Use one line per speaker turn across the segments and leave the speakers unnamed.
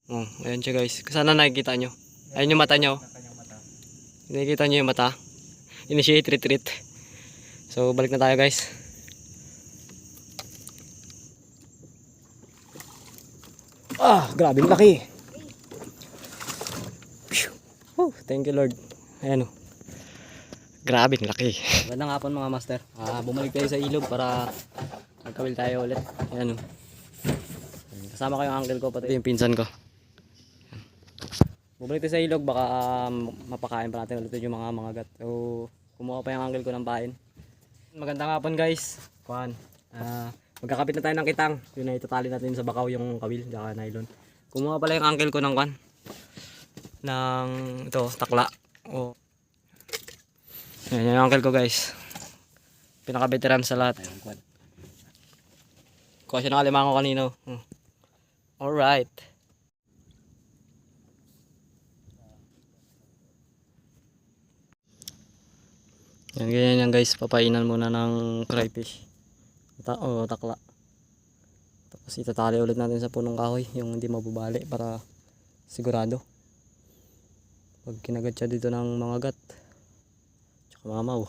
Oh, ayan siya guys. Sana nakikita nyo. Ayun yung mata nyo. Nakikita nyo yung mata. Initiate retreat. So balik na tayo guys. Grabe laki. Oh, thank you Lord. Ayan o. Grabe laki. Magandang hapon mga master. Bumalik tayo sa ilog para magkawil tayo ulit. Ayan o. Kasama ko yung uncle ko pati yung pinsan ko. Bumalik tayo sa ilog, baka mapakain pa natin ulit yung mga gat. So kumuha pa yung uncle ko ng pain. Magandang hapon guys. Kuhan. Magkakapit na tayo ng kitang. Yun na itatali natin sa bakaw yung kawil saka nylon. Kumuha pala yung uncle ko ng kuhan. Ng ito, takla. Oh. Yan yung uncle ko guys. Pinaka-veteran sa lahat. Kuha siya ng alimango kanino. Alright. Yan ganyan yan guys. Papainan muna ng crayfish. Takla. Tapos itatali ulit natin sa punong kahoy. Yung hindi mabubali para sigurado. Pag kinagat siya dito ng mga gat. Tsaka mamaw.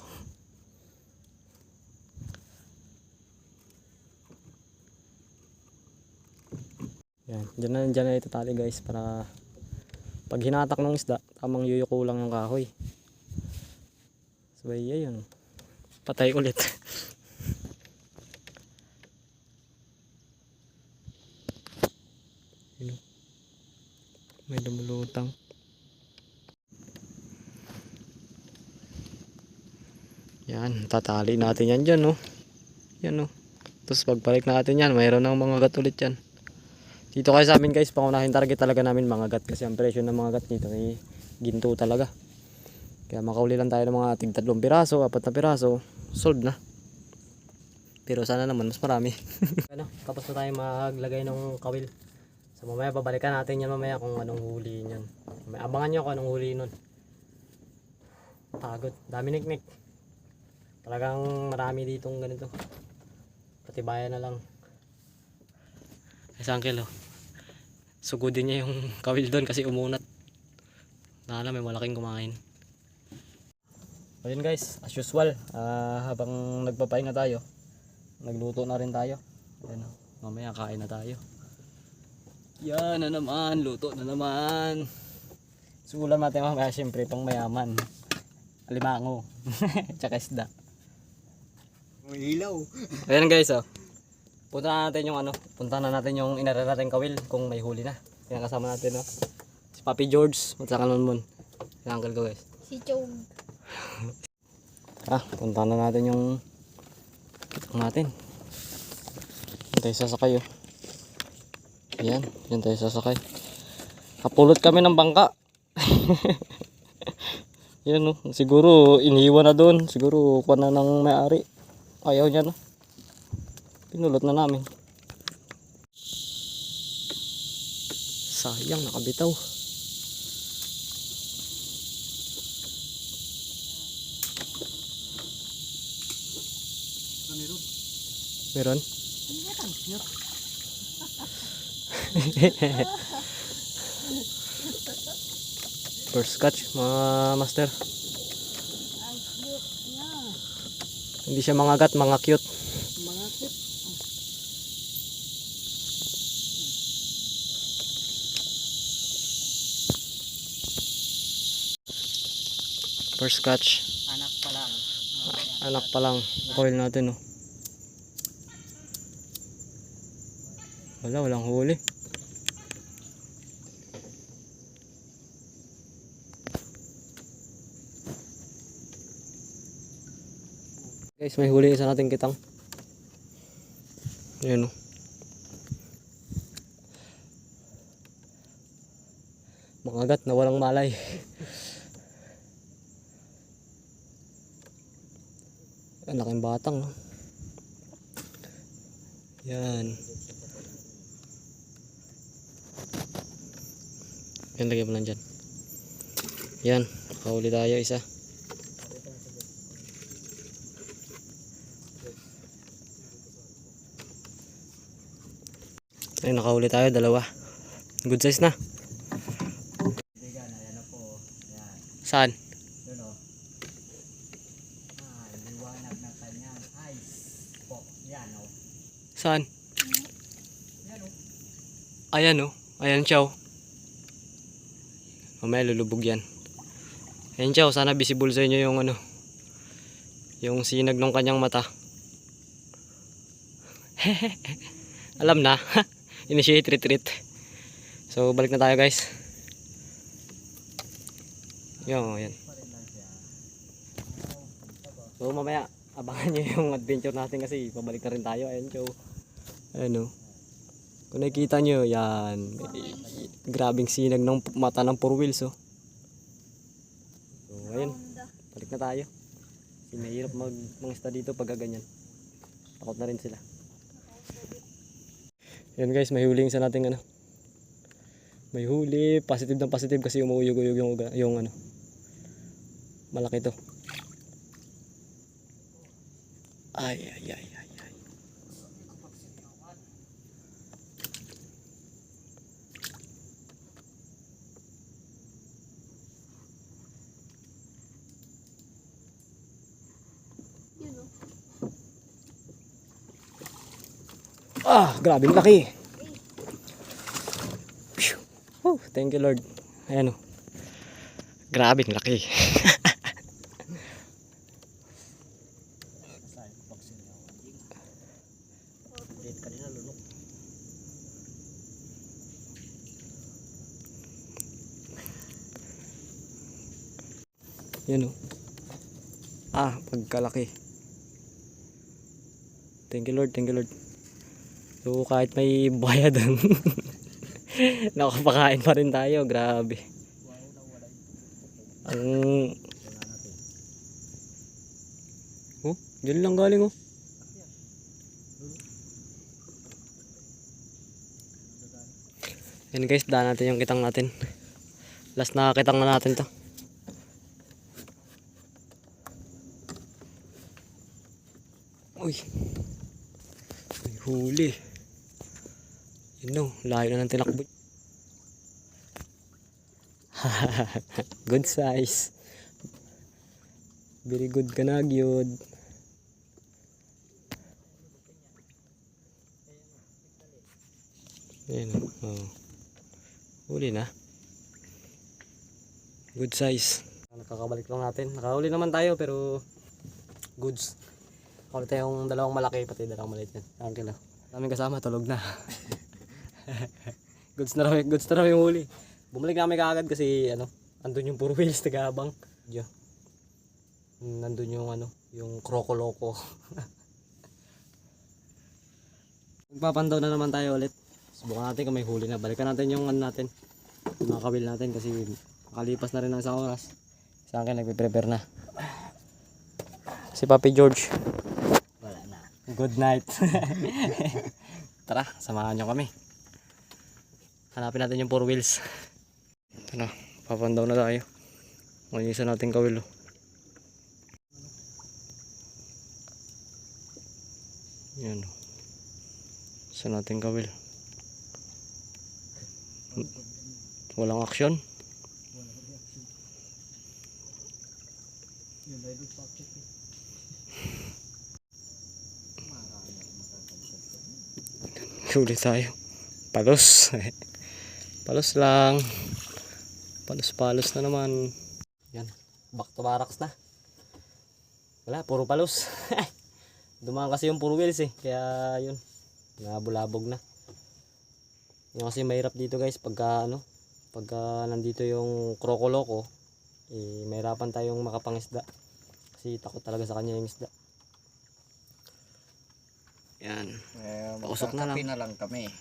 Yan. Diyan na itatali guys para pag hinatak ng isda, tamang yuyuko lang yung kahoy. So ayun. Patay ulit. May lumulutang. Yan, tatali natin yan dyan, no. Yan, no. Tapos pagbalik natin yan, mayroon ng mga gat ulit yan. Dito kayo sa amin guys, pangunahin target talaga namin mga gat. Kasi ang presyo ng mga gat dito ay ginto talaga. Kaya makauli lang tayo ng mga tig 3 piraso, 4 na piraso, sold na. Pero sana naman mas marami. Tapos na tayo maglagay ng kawil. So mamaya babalikan natin yan mamaya kung anong huli yan. May abangan nyo kung anong huli nun. Pagod, dami niknik. Talagang marami ditong ganito. Patibayan na lang. Sa uncle oh. Sugudin niya yung kawil doon kasi umunat. Nala may malaking kumain. Ayun guys, as usual, habang nagpapahinga tayo, nagluto na rin tayo. Ayan, mamaya kain na tayo. Yan na naman, luto na naman. Sulam natin mamaya syempre pang mayaman. Alimango. Tsaka isda.
May ilaw.
Ayan guys oh. Punta na natin yung inara natin kawil kung may huli na. Yan kasama natin oh. Si Papi George, matsa kanunmun. Yung uncle ko guys.
Si Chog.
Punta na natin yung natin. Yan tayo sasakay oh. Yan tayo sasakay. Kapulot kami ng bangka. Yan oh. Siguro iniwan na doon. Siguro kuha na ng may-ari. Ayaw niya no. Pinulot na namin. Sayang nakabitaw. Meron? First catch mga master. Hindi siya mga gat, mga cute. First catch.
Anak pa lang.
Anak pa lang. Coil natin oh. Walang huli. Guys, may huli isa nating kitang. Ayan oh. Mga gat na walang malay. Ang laking batang oh. Yan. Yan, lagay mo lang dyan. Yan, nakahuli tayo isa. Ay, nakahuli tayo, 2. Good size na.
Kaibigan, ayan na po. Ayan.
Saan?
Yun o. Liwanag ng kanyang eyes. Po. Yan o.
Saan?
Yan o.
Ayan oh. Ayan siya oh. Mamaya lulubog yan. Ayan siya oh. Sana visible sa inyo yung ano. Yung sinag ng kanyang mata. Alam na. Initiate retreat. So balik na tayo guys. Yan. So mamaya abangan nyo yung adventure natin kasi pabalik na rin tayo. Ayan siya oh. Ayan oh. Kung nakikita nyo, yan. Grabing sinag ng mata ng 4 wheels, oh. So, ayun. Balik na tayo. Kasi mahirap mangista dito pag ganyan. Takot na rin sila. Yan guys, may huling sa nating ano. May huli. Positive ng positive kasi umuuyog-uyog yung ano. Malaki to. Ay. Grabe laki. Phew. Oh, thank you Lord. Ayan oh. Grabe laki.
Kanina lunok.
Yan oh. Pagkalaki. Thank you Lord. So kahit may bayad doon, nakapakain pa rin tayo. Grabe. Diyan lang galing oh. Yan guys, daan natin yung kitang natin. Last na kitang na natin to. Uy. May huli. Yun o, layo na ng tinakbo. Good size. Very good ka na, gyud. Ayan o. Oh. Huli na. Good size. Nakakabalik lang natin. Nakahuli naman tayo pero goods. Nakahuli tayong dalawang malaki pati dalawang maliit yan. Ang kilo. Daming kasama, tulog na. Goods na raw yung huli. Bumalik namin kaagad kasi ano, andun yung 4 wheels tagaabang. Nandun yung ano, yung krokoloko. Magpapandaw na naman tayo ulit. Subukan natin kung may huli na. Balikan natin yung ano natin, yung mga kawil natin kasi makalipas na rin ng isang oras. Sa akin nagpe-prepare na. Si Papi George.
Wala na.
Good night. Tara, samahan nyo kami. Hanapin natin yung 4 wheels. Tara, papandaw na tayo. Manisan natin kawil. Yan. Sa natin kawil. Walang aksyon. Huli tayo. Palos. Palos lang. Palos na naman. Yan. Back to barracks na. Wala, puro palos. Dumaan kasi yung 4 wheels eh. Kaya yun. Nabulabog na. Yung kasi mahirap dito guys pagka ano, pagka nandito yung krokoloko, eh mahirapan tayong makapangisda. Kasi takot talaga sa kanya yung isda. Yan. Pausok na lang.
Kape na lang kami.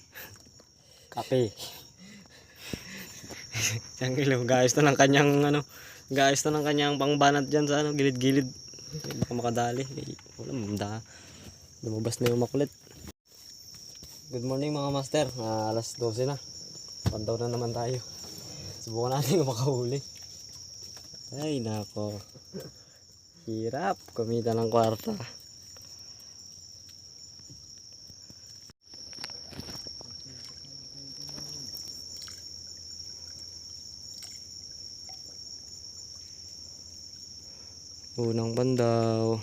Kape. Yang kilo, guys na ng kanyang ano, guys na ng kanyang pangbanat diyan sa ano, gilid-gilid. Baka makadali. Wala mamda. Lumabas na yung makulit. Good morning mga master. Alas 12 na. Pandaw na naman tayo. Subukan natin kung makahuli. Ay nako. Hirap kumita ng kwarta. Unang bandaw.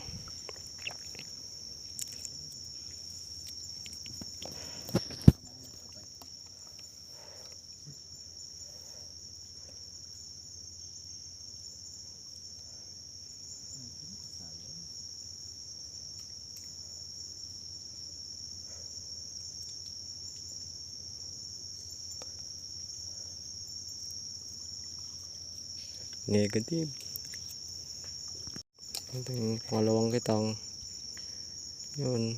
Negative. Ito yung pangalawang kitang. Yun.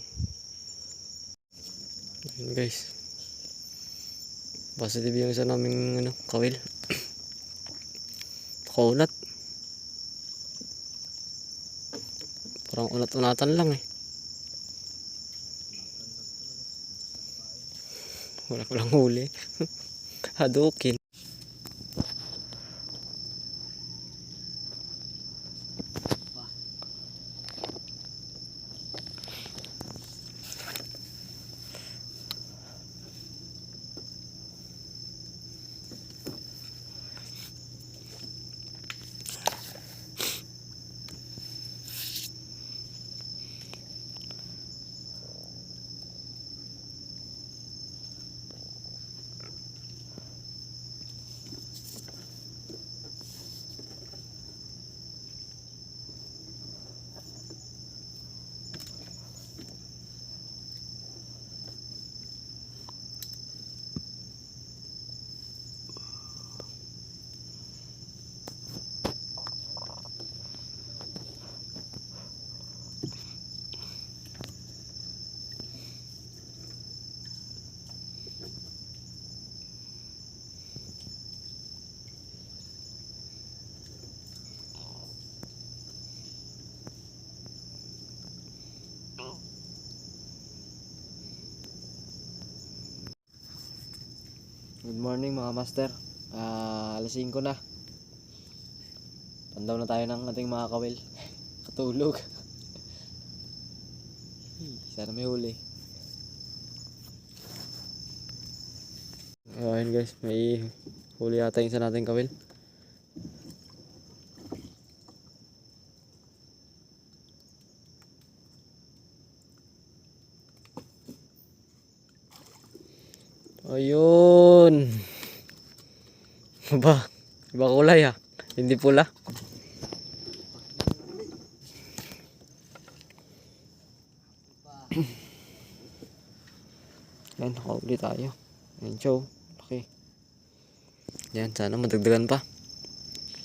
Yun guys. Positive yung isa naming kawil. Kaunat. Parang unat-unatan lang eh. Wala palang huli. Hadukin. Good morning mga master. Alas 5 na. Pandaw na tayo ng ating mga kawil. Katulog. Sana may huli. Ayun guys, may huli yata yung isa nating kawil. Ayun. Ba, iba kulay ah. Hindi pula. Yan, nakauli tayo. Yan, show. Okay. Yan, sana madagdagan pa.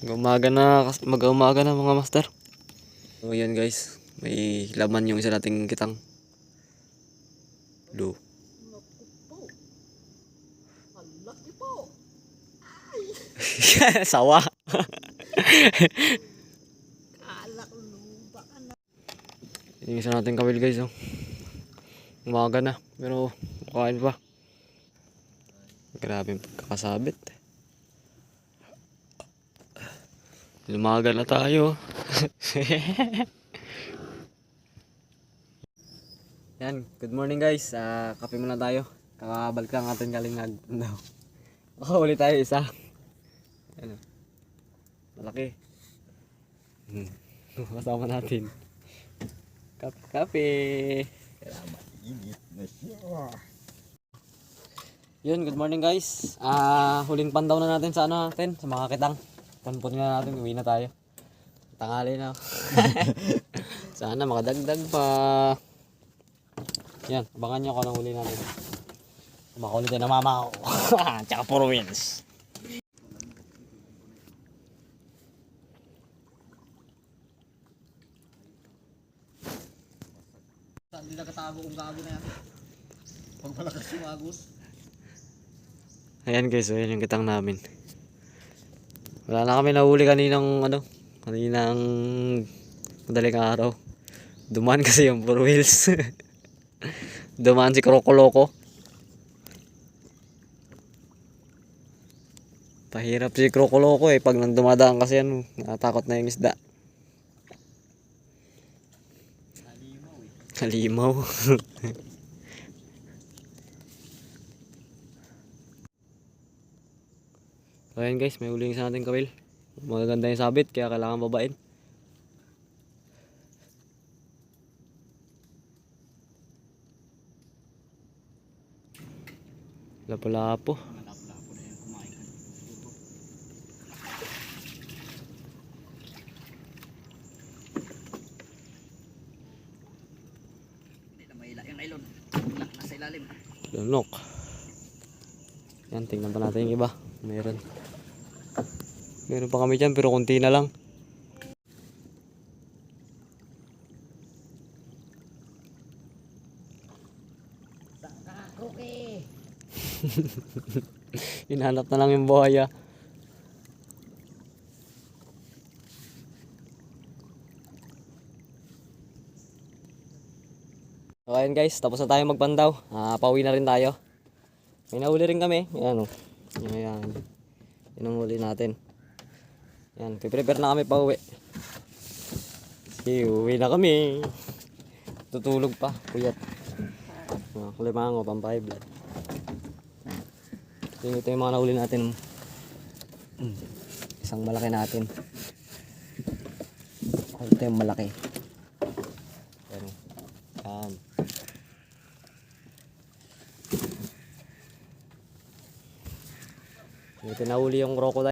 Mag-umaga na mga master. So yan guys, may laman yung isa nating kitang. Blue. Sawa. Yung isa nating kawil guys, oh. Umaga na, pero makain pa. Grabe yung pagkakasabit. Lumaga na tayo. Yan, good morning guys. Kape muna tayo. Kakabalik lang atin kalingag. No. Makahuli tayo isa. Ano? Malaki. Kasama natin. Kape.
Salamat. Init na siya.
Yun, good morning guys. Huling pandaw na natin sa natin, sa mga kitang. Punpun na natin, uwi na tayo. Tanghali na. Sana makadagdag pa. Yan, abangan nyo kung anong huli natin. Makulit na mama ko. Tsaka puro wins.
Hindi nakatago kung gago na yan. Pag malakas yung agos.
Ayan guys, so yan yung kitang namin. Wala na kami nahuli kaninang madaling araw. Dumaan kasi yung four wheels. Dumaan si Krokoloko. Pahirap si Krokoloko pag nang dumadaan kasi yan, natakot na yung isda. Halimaw. So ayan guys, may huling sa ating kawil. Magaganda yung sabit, kaya kailangan babain. Lapu-lapo.
Malap-lapo na yan kumain. Hindi na maila yung nylon. Nasa ilalim.
Lunok. Yan, tingnan pa natin yung iba. Meron. Meron pa kami dyan pero konti na lang.
Cookie!
Hinanap na lang yung buhaya. So ayun guys, tapos na tayo magpandaw. Pauwi na rin tayo. May nahuli rin kami. Ayan o. Ayan. Yun ang huli natin. Ayan, prepare na kami pauwi. Sige, uwi na kami. Tutulog pa, puyat. Kulimango, pampahay blood. Ito yung mga nahuli natin. Isang malaki natin. Ito yung malaki. Ayan. Ayan. Ito nahuli yung crocodile.